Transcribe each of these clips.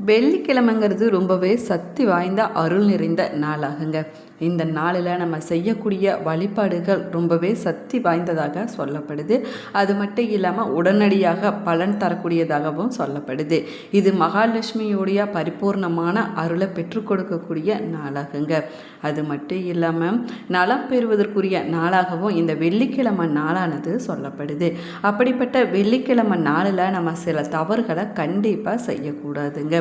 வெள்ளிக்கிழமைங்கிறது ரொம்பவே சக்தி வாய்ந்த அருள் நிறைந்த நாளாகுங்க. இந்த நாளில் நம்ம செய்யக்கூடிய வழிபாடுகள் ரொம்பவே சக்தி வாய்ந்ததாக சொல்லப்படுது. அது மட்டும் இல்லாமல் உடனடியாக பலன் தரக்கூடியதாகவும் சொல்லப்படுது. இது மகாலட்சுமியுடைய பரிபூர்ணமான அருளை பெற்றுக் கொடுக்கக்கூடிய நாளாகுங்க. அது மட்டும் இல்லாமல் நலம் பெறுவதற்குரிய நாளாகவும் இந்த வெள்ளிக்கிழமை நாளானது சொல்லப்படுது. அப்படிப்பட்ட வெள்ளிக்கிழமை நாளில் நம்ம சில தவறுகளை கண்டிப்பாக செய்யக்கூடாதுங்க.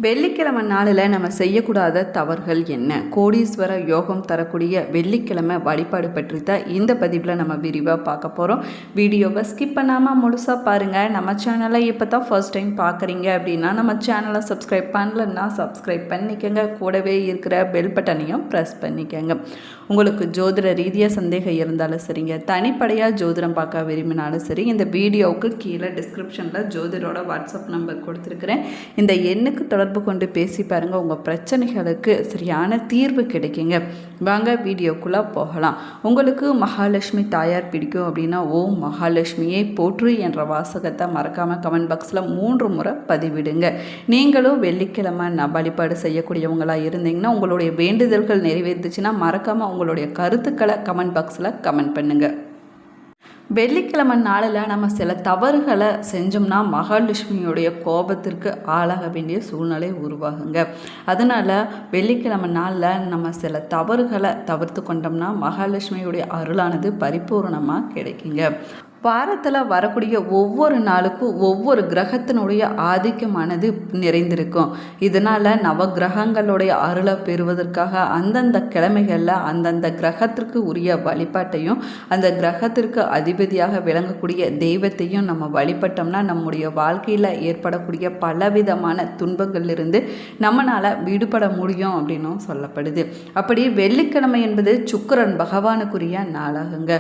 வெள்ளிக்கிழமை நாளில் நம்ம செய்யக்கூடாத தவறுகள் என்ன? கோடீஸ்வர யோகம் தரக்கூடிய வெள்ளிக்கிழமை வழிபாடு பற்றி தான் இந்த பதிவில் நம்ம விரிவாக பார்க்க போகிறோம். வீடியோவை ஸ்கிப் பண்ணாமல் முழுசாக பாருங்கள். நம்ம சேனலை இப்போ தான் ஃபர்ஸ்ட் டைம் பார்க்குறீங்க அப்படின்னா நம்ம சேனலை சப்ஸ்கிரைப் பண்ணலன்னா சப்ஸ்கிரைப் பண்ணிக்கோங்க. கூடவே இருக்கிற பெல் பட்டனையும் ப்ரெஸ் பண்ணிக்கோங்க. உங்களுக்கு ஜோதிட ரீதியாக சந்தேகம் இருந்தாலும் சரிங்க, தனிப்படையாக ஜோதிடம் பார்க்க விரும்பினாலும் சரி, இந்த வீடியோவுக்கு கீழே டிஸ்கிரிப்ஷனில் ஜோதிடரோட வாட்ஸ்அப் நம்பர் கொடுத்துருக்குறேன். இந்த எண்ணுக்கு தொடர்பு கொண்டு பேசி பாருங்கள். உங்கள் பிரச்சனைகளுக்கு சரியான தீர்வு கிடைக்குங்க. வாங்க வீடியோக்குள்ளே போகலாம். உங்களுக்கு மகாலட்சுமி தாயார் பிடிக்கும் அப்படின்னா ஓம் மகாலட்சுமியை போற்று என்ற வாசகத்தை மறக்காமல் கமெண்ட் பாக்ஸில் 3 முறை பதிவிடுங்க. நீங்களும் வெள்ளிக்கிழமை வழிபாடு செய்யக்கூடியவங்களாக இருந்தீங்கன்னா உங்களுடைய வேண்டுதல்கள் நிறைவேற்றுச்சுன்னா மறக்காமல் உங்களுடைய கருத்துக்களை கமெண்ட் பாக்ஸில் கமெண்ட் பண்ணுங்கள். வெள்ளிக்கிழமை நாளில் நம்ம சில தவறுகளை செஞ்சோம்னா மகாலட்சுமியுடைய கோபத்திற்கு ஆளாக வேண்டிய சூழ்நிலை உருவாகுங்க. அதனால் வெள்ளிக்கிழமை நாளில் நம்ம சில தவறுகளை தவிர்த்து கொண்டோம்னா மகாலட்சுமியுடைய அருளானது பரிபூர்ணமாக கிடைக்குங்க. வாரத்தில் வரக்கூடிய ஒவ்வொரு நாளுக்கும் ஒவ்வொரு கிரகத்தினுடைய ஆதிக்கமானது நிறைந்திருக்கும். இதனால் நவகிரகங்களுடைய அருளை பெறுவதற்காக அந்தந்த கிழமைகளில் அந்தந்த கிரகத்திற்கு உரிய வழிபாட்டையும் அந்த கிரகத்திற்கு அதிபதியாக விளங்கக்கூடிய தெய்வத்தையும் நம்ம வழிபட்டோம்னா நம்முடைய வாழ்க்கையில் ஏற்படக்கூடிய பலவிதமான துன்பங்களிலிருந்து நம்மளால் விடுபட முடியும் அப்படின்னும் சொல்லப்படுது. அப்படி வெள்ளிக்கிழமை என்பது சுக்கிரன் பகவானுக்குரிய நாளாகுங்க.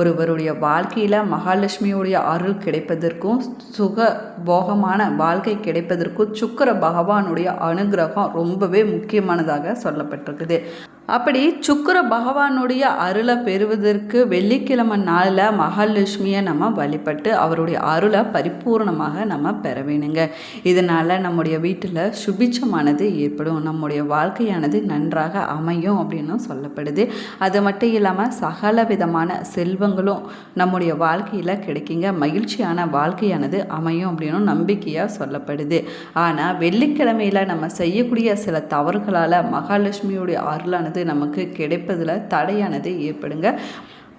ஒருவருடைய வாழ்க்கையில் மகாலட்சுமியுடைய அருள் கிடைப்பதற்கும் சுக போகமான வாழ்க்கை கிடைப்பதற்கும் சுக்கிர பகவானுடைய அனுகிரகம் ரொம்பவே முக்கியமானதாக சொல்லப்பட்டிருக்குது. அப்படி சுக்கிர பகவானுடைய அருளை பெறுவதற்கு வெள்ளிக்கிழமை நாளில் மகாலட்சுமியை நம்ம வழிபட்டு அவருடைய அருளை பரிபூர்ணமாக நம்ம பெற வேணுங்க. இதனால் நம்முடைய வீட்டில் சுபிட்சமானது ஏற்படும், நம்முடைய வாழ்க்கையானது நன்றாக அமையும் அப்படின்னு சொல்லப்படுது. அது மட்டும் இல்லாமல் சகல விதமான செல்வங்களும் நம்முடைய வாழ்க்கையில் கிடைக்குங்க. மகிழ்ச்சியான வாழ்க்கையானது அமையும் அப்படின்னு நம்பிக்கையாக சொல்லப்படுது. ஆனால் வெள்ளிக்கிழமையில் நம்ம செய்யக்கூடிய சில தவறுகளால் மகாலட்சுமியுடைய அருளானது நமக்கு கிடைப்பதில் தடையானது ஏற்படுங்க.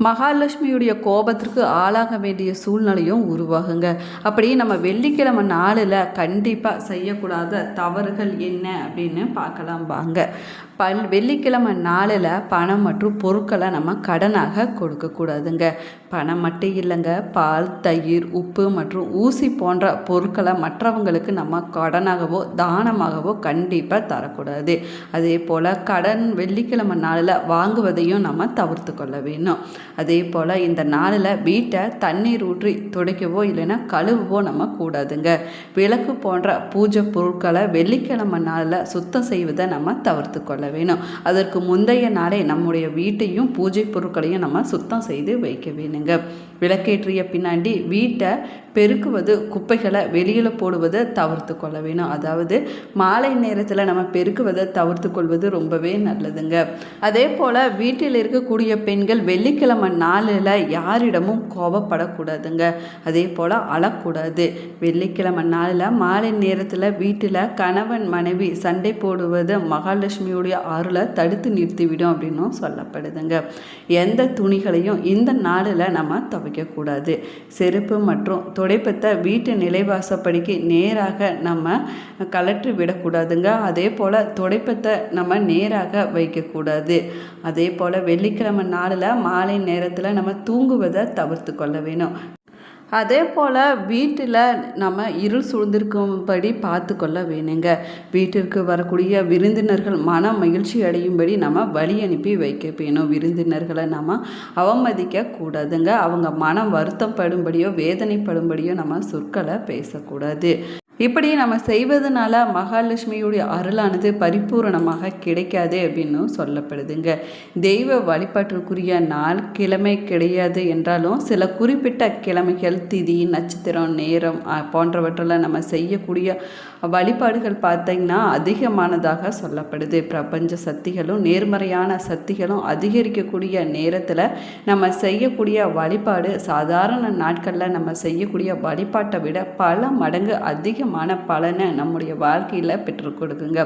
மகாலட்சுமியுடைய கோபத்திற்கு ஆளாக வேண்டிய சூழ்நிலையும் உருவாகுங்க. அப்படி நம்ம வெள்ளிக்கிழமை நாளில் கண்டிப்பாக செய்யக்கூடாத தவறுகள் என்ன அப்படின்னு பார்க்கலாம் வாங்க. வெள்ளிக்கிழமை நாளில் பணம் மற்றும் பொருட்களை நம்ம கடனாக கொடுக்கக்கூடாதுங்க. பணம் மட்டும் இல்லைங்க, பால், தயிர், உப்பு மற்றும் ஊசி போன்ற பொருட்களை மற்றவங்களுக்கு நம்ம கடனாகவோ தானமாகவோ கண்டிப்பாக தரக்கூடாது. அதே போல் கடன் வெள்ளிக்கிழமை நாளில் வாங்குவதையும் நம்ம தவிர்த்து கொள்ள வேணும். அதே போல் இந்த நாளில் வீட்டை தண்ணீர் ஊற்றி துடைக்கவோ இல்லைன்னா கழுவவோ நம்ம கூடாதுங்க. விளக்கு போன்ற பூஜை பொருட்களை வெள்ளிக்கிழமை நாளில் சுத்தம் செய்வதை நம்ம தவிர்த்து கொள்ள வேணும். அதற்கு முந்தைய நாளே நம்முடைய வீட்டையும் பூஜை பொருட்களையும் நம்ம சுத்தம் செய்து வைக்க வேணுங்க. விளக்கேற்றிய பின்னாடி வீட்டை பெருக்குவது, குப்பைகளை வெளியில் போடுவதை தவிர்த்து கொள்ள வேணும். அதாவது மாலை நேரத்தில் நம்ம பெருக்குவதை தவிர்த்து கொள்வது ரொம்பவே நல்லதுங்க. அதே போல் வீட்டில் இருக்கக்கூடிய பெண்கள் வெள்ளிக்கிழமை நாளில் யாரிடமும் கோபப்படக்கூடாதுங்க. அதே போல் அழக்கூடாது. வெள்ளிக்கிழமை நாளில் மாலை நேரத்தில் வீட்டில் கணவன் மனைவி சண்டை போடுவது மகாலட்சுமியுடைய அருளை தடுத்து நிறுத்திவிடும் அப்படின்னும் சொல்லப்படுதுங்க. எந்த துணிகளையும் இந்த நாளில் நம்ம துவைக்கக்கூடாது. செருப்பு மற்றும் துடைப்பத்தை வீட்டு நிலைவாசப்படிக்கு நேராக நம்ம கலற்றி விடக்கூடாதுங்க. அதே போல் துடைப்பத்தை நம்ம நேராக வைக்கக்கூடாது. அதே போல் வெள்ளிக்கிழமை நாளில் மாலை நேரத்தில் நம்ம தூங்குவதை தவிர்த்து கொள்ள வேணும். அதே போல் வீட்டில் நம்ம இருள் சூழ்ந்திருக்கும்படி பார்த்து கொள்ள வேணுங்க. வீட்டிற்கு வரக்கூடிய விருந்தினர்கள் மன மகிழ்ச்சி அடையும்படி நம்ம வழி அனுப்பி வைக்க வேணும். விருந்தினர்களை நம்ம அவமதிக்க கூடாதுங்க. அவங்க மனம் வருத்தம் படும்படியோ வேதனைப்படும்படியோ நம்ம சொற்களை பேசக்கூடாது. இப்படி நம்ம செய்வதனால மகாலட்சுமியுடைய அருளானது பரிபூரணமாக கிடைக்காது அப்படின்னு சொல்லப்படுதுங்க. தெய்வ வழிபாட்டிற்குரிய நாள் கிழமை கிடையாது என்றாலும் சில குறிப்பிட்ட கிழமைகள், திதி, நட்சத்திரம், நேரம் போன்றவற்றில் நம்ம செய்யக்கூடிய வழிபாடுகள் பார்த்திங்கன்னா அதிகமானதாக சொல்லப்படுது. பிரபஞ்ச சக்திகளும் நேர்மறையான சக்திகளும் அதிகரிக்கக்கூடிய நேரத்தில் நம்ம செய்யக்கூடிய வழிபாடு சாதாரண நாட்களில் நம்ம செய்யக்கூடிய வழிபாட்டை விட பல மடங்கு அதிகமான பலனை நம்முடைய வாழ்க்கையில் பெற்றுக் கொடுக்குங்க.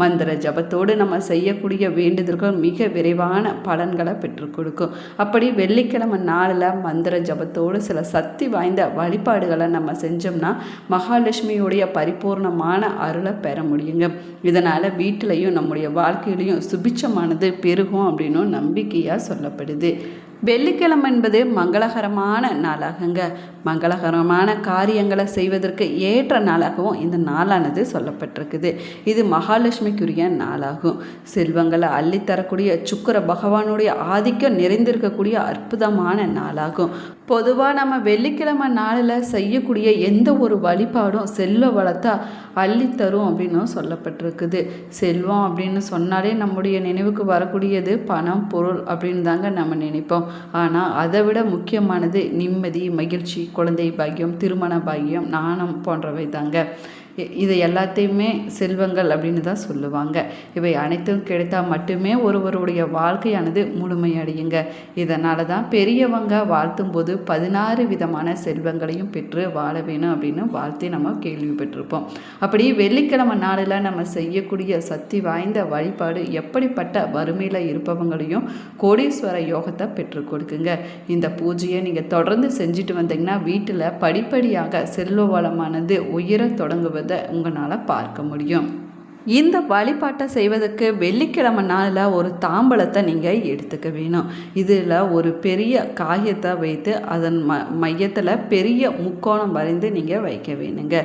மந்திர ஜபத்தோடு நம்ம செய்யக்கூடிய வேண்டுதல்கள் மிக விரைவான பலன்களை பெற்றுக் கொடுக்கும். அப்படி வெள்ளிக்கிழமை நாளில் மந்திர ஜபத்தோடு சில சக்தி வாய்ந்த வழிபாடுகளை நம்ம செஞ்சோம்னா மகாலட்சுமியுடைய பரிபூர்ணமான அருளை பெற முடியுங்க. இதனால் வீட்டிலையும் நம்முடைய வாழ்க்கையிலையும் சுபிட்சமானது பெருகும் அப்படின்னு நம்பிக்கையாக சொல்லப்படுது. வெள்ளிக்கிழமை என்பது மங்களகரமான நாளாகுங்க. மங்களகரமான காரியங்களை செய்வதற்கு ஏற்ற நாளாகவும் இந்த நாளானது சொல்லப்பட்டிருக்குது. இது மகாலட்சுமிக்குரிய நாளாகும். செல்வங்களை அள்ளித்தரக்கூடிய சுக்கிர பகவானுடைய ஆதிக்கம் நிறைந்திருக்கக்கூடிய அற்புதமான நாளாகும். பொதுவாக நம்ம வெள்ளிக்கிழமை நாளில் செய்யக்கூடிய எந்த ஒரு வழிபாடும் செல்வ வளத்தை அள்ளித்தரும் அப்படின்னும் சொல்லப்பட்டிருக்குது. செல்வம் அப்படின்னு சொன்னாலே நம்முடைய நினைவுக்கு வரக்கூடியது பணம், பொருள் அப்படின்னு தாங்க நம்ம நினைப்போம். ஆனால் அதை விட முக்கியமானது நிம்மதி, மகிழ்ச்சி, குழந்தை பாக்கியம், திருமண பாக்கியம், நாணம் போன்றவை தாங்க. இதை எல்லாத்தையுமே செல்வங்கள் அப்படின்னு தான் சொல்லுவாங்க. இவை அனைத்தும் கிடைத்தால் மட்டுமே ஒருவருடைய வாழ்க்கையானது முழுமையடையுங்க. இதனால தான் பெரியவங்க வாழ்த்தும் போது 16 விதமான செல்வங்களையும் பெற்று வாழ வேணும் அப்படின்னு வாழ்த்தி நம்ம கேள்விப்பட்டிருப்போம். அப்படி வெள்ளிக்கிழமை நாளில் நம்ம செய்யக்கூடிய சக்தி வாய்ந்த வழிபாடு எப்படிப்பட்ட வறுமையில் இருப்பவங்களையும் கோடீஸ்வர யோகத்தை பெற்றுக் கொடுக்குங்க. இந்த பூஜையை நீங்கள் தொடர்ந்து செஞ்சுட்டு வந்தீங்கன்னா வீட்டில் படிப்படியாக செல்வ வளமானது உயர தொடங்குவது உங்களால் பார்க்க முடியும். இந்த வழிபாட்டை செய்வதற்கு வெள்ளிக்கிழமை நாளில் ஒரு தாம்பலத்தை நீங்கள் எடுத்துக்க வேணும். இதில் ஒரு பெரிய காயத்தை வைத்து அதன் மையத்தில் பெரிய முக்கோணம் வரைந்து நீங்கள் வைக்க வேணுங்க.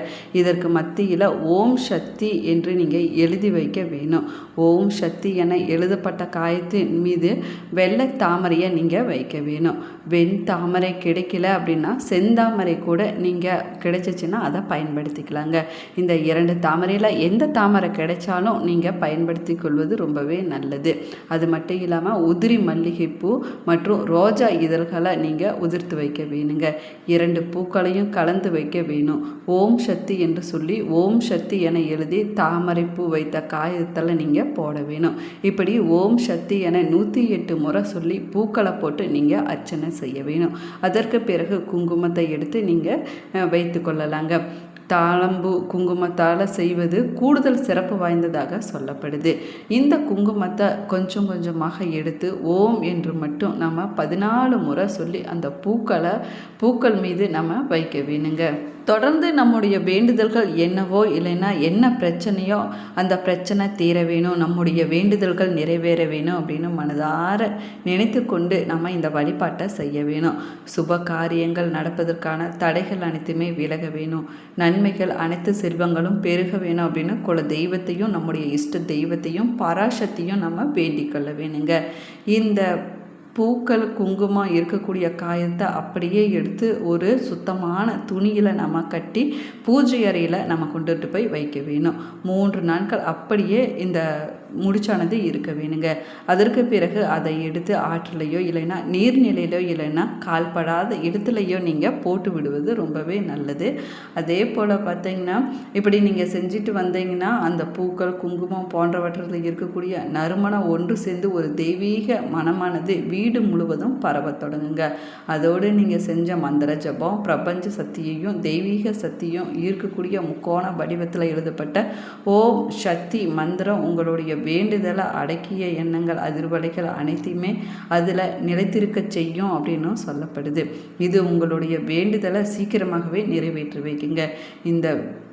இதற்கு மத்தியில் ஓம் சக்தி என்று நீங்கள் எழுதி வைக்க வேணும். ஓம் சக்தி என எழுதப்பட்ட காயத்தின் மீது வெள்ளை தாமரையை நீங்கள் வைக்க வேணும். வெண் தாமரை கிடைக்கல அப்படின்னா செந்தாமரை கூட நீங்கள் கிடைச்சிச்சின்னா அதை பயன்படுத்திக்கலாங்க. இந்த 2 தாமரையில் எந்த தாமரை கிடைச்சாலும் நீங்கள் பயன்படுத்தி கொள்வது ரொம்பவே நல்லது. அது மட்டும் இல்லாமல் உதிரி மல்லிகைப்பூ மற்றும் ரோஜா இதழ்களை நீங்கள் உதிர்த்து வைக்க வேணுங்க. 2 பூக்களையும் கலந்து வைக்க வேணும். ஓம் சக்தி என்று சொல்லி ஓம் சக்தி என எழுதி தாமரை பூ வைத்த காயத்தில் நீங்கள் போட வேணும். இப்படி ஓம் சக்தி என 108 முறை சொல்லி பூக்களை போட்டு நீங்கள் அர்ச்சனை செய்ய வேணும். அதற்கு பிறகு குங்குமத்தை எடுத்து நீங்கள் வைத்து கொள்ளலாங்க. தாளம்பூ குங்குமத்தால் செய்வது கூடுதல் சிறப்பு வாய்ந்ததாக சொல்லப்படுது. இந்த குங்குமத்தை கொஞ்சம் கொஞ்சமாக எடுத்து ஓம் என்று மட்டும் நம்ம 14 முறை சொல்லி அந்த பூக்கள் மீது நம்ம வைக்க வேணுங்க. தொடர்ந்து நம்முடைய வேண்டுதல்கள் என்னவோ இல்லைன்னா என்ன பிரச்சனையோ அந்த பிரச்சனை தீர வேணும், நம்முடைய வேண்டுதல்கள் நிறைவேற வேணும் அப்படின்னு மனதார நினைத்து கொண்டு நம்ம இந்த வழிபாட்டை செய்ய வேணும். சுப காரியங்கள் நடப்பதற்கான தடைகள் அனைத்துமே விலக வேணும். நன்மைகள் அனைத்து செல்வங்களும் பெருக வேணும் அப்படின்னு குல தெய்வத்தையும் நம்முடைய இஷ்ட தெய்வத்தையும் பராசக்தியும் நம்ம வேண்டிக் கொள்ள வேணுங்க. இந்த பூக்கள் குங்குமம் இருக்கக்கூடிய காயத்தை அப்படியே எடுத்து ஒரு சுத்தமான துணியில் நம்ம கட்டி பூஜை அறையில் நம்ம கொண்டுட்டு போய் வைக்க வேணும். 3 நாட்கள் அப்படியே இந்த முடிச்சானது இருக்க வேணுங்க. அதற்கு பிறகு அதை எடுத்து ஆற்றிலையோ இல்லைன்னா நீர்நிலையிலோ இல்லைன்னா கால்படாத இடத்துலையோ நீங்கள் போட்டு விடுவது ரொம்பவே நல்லது. அதே போல் பார்த்தீங்கன்னா இப்படி நீங்கள் செஞ்சுட்டு வந்தீங்கன்னா அந்த பூக்கள் குங்குமம் போன்றவற்றில் இருக்கக்கூடிய நறுமணம் ஒன்று சேர்ந்து ஒரு தெய்வீக மனமானது வீடு முழுவதும் பரவ தொடங்குங்க. அதோடு நீங்கள் செஞ்ச மந்திர ஜபம் பிரபஞ்ச சக்தியையும் தெய்வீக சக்தியும் ஈர்க்கக்கூடிய முக்கோண வடிவத்தில் எழுதப்பட்ட ஓம் சக்தி மந்திரம் உங்களுடைய வேண்டுதலை அடக்கிய எண்ணங்கள் அதிர்வலைகள் அனைத்தையுமே அதில் நிலைத்திருக்க செய்யும் அப்படின்னும் சொல்லப்படுது. இது உங்களுடைய வேண்டுதலை சீக்கிரமாகவே நிறைவேற்றி வைக்குங்க. இந்த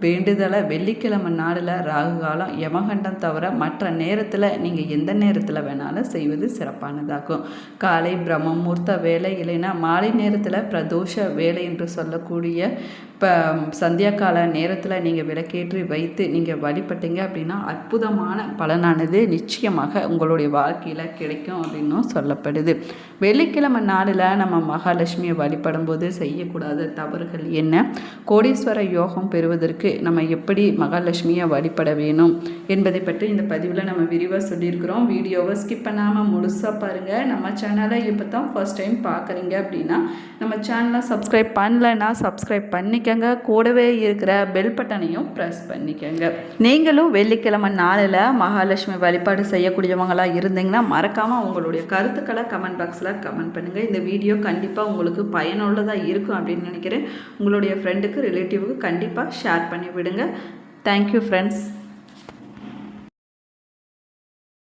வேண்டுதலை வெள்ளிக்கிழமை நாளில் ராகு காலம் யமகண்டம் தவிர மற்ற நேரத்தில் நீங்கள் எந்த நேரத்தில் வேணாலும் செய்வது சிறப்பானதாகும். காலை பிரம்ம முகூர்த்த வேலை இல்லைன்னா மாலை நேரத்தில் பிரதோஷ வேலை என்று சொல்லக்கூடிய இப்போ சந்தியா கால நேரத்தில் நீங்கள் விளக்கேற்றி வைத்து நீங்கள் வழிபட்டீங்க அப்படின்னா அற்புதமான பலனானது நிச்சயமாக உங்களுடைய வாழ்க்கையில் கிடைக்கும் அப்படின்னும் சொல்லப்படுது. வெள்ளிக்கிழமை நாளில் நம்ம மகாலட்சுமியை வழிபடும் போது செய்யக்கூடாத தவறுகள் என்ன, கோடீஸ்வர யோகம் பெறுவதற்கு நம்ம எப்படி மகாலட்சுமியை வழிபட வேணும் என்பதை பற்றி இந்த பதிவில் நம்ம விரிவாக சொல்லியிருக்கிறோம். வீடியோவை ஸ்கிப் பண்ணாமல் முழுசாக பாருங்கள். நம்ம சேனலை இப்போ தான் ஃபர்ஸ்ட் டைம் பார்க்குறீங்க அப்படின்னா நம்ம சேனலை சப்ஸ்கிரைப் பண்ணலைன்னா சப்ஸ்கிரைப் பண்ணிக்க. பண்ணிக்கோங்க. கூடவே இருக்கிற பெல் பட்டனையும் ப்ரெஸ் பண்ணிக்கோங்க. நீங்களும் வெள்ளிக்கிழமை நாளில் மகாலட்சுமி வழிபாடு செய்யக்கூடியவங்களாக இருந்தீங்கன்னா மறக்காமல் உங்களுடைய கருத்துக்களை கமெண்ட் பாக்ஸில் கமெண்ட் பண்ணுங்கள். இந்த வீடியோ கண்டிப்பாக உங்களுக்கு பயனுள்ளதாக இருக்கும் அப்படின்னு நினைக்கிறேன். உங்களுடைய ஃப்ரெண்டுக்கு ரிலேட்டிவுக்கு கண்டிப்பாக ஷேர் பண்ணி விடுங்க. Thank you friends.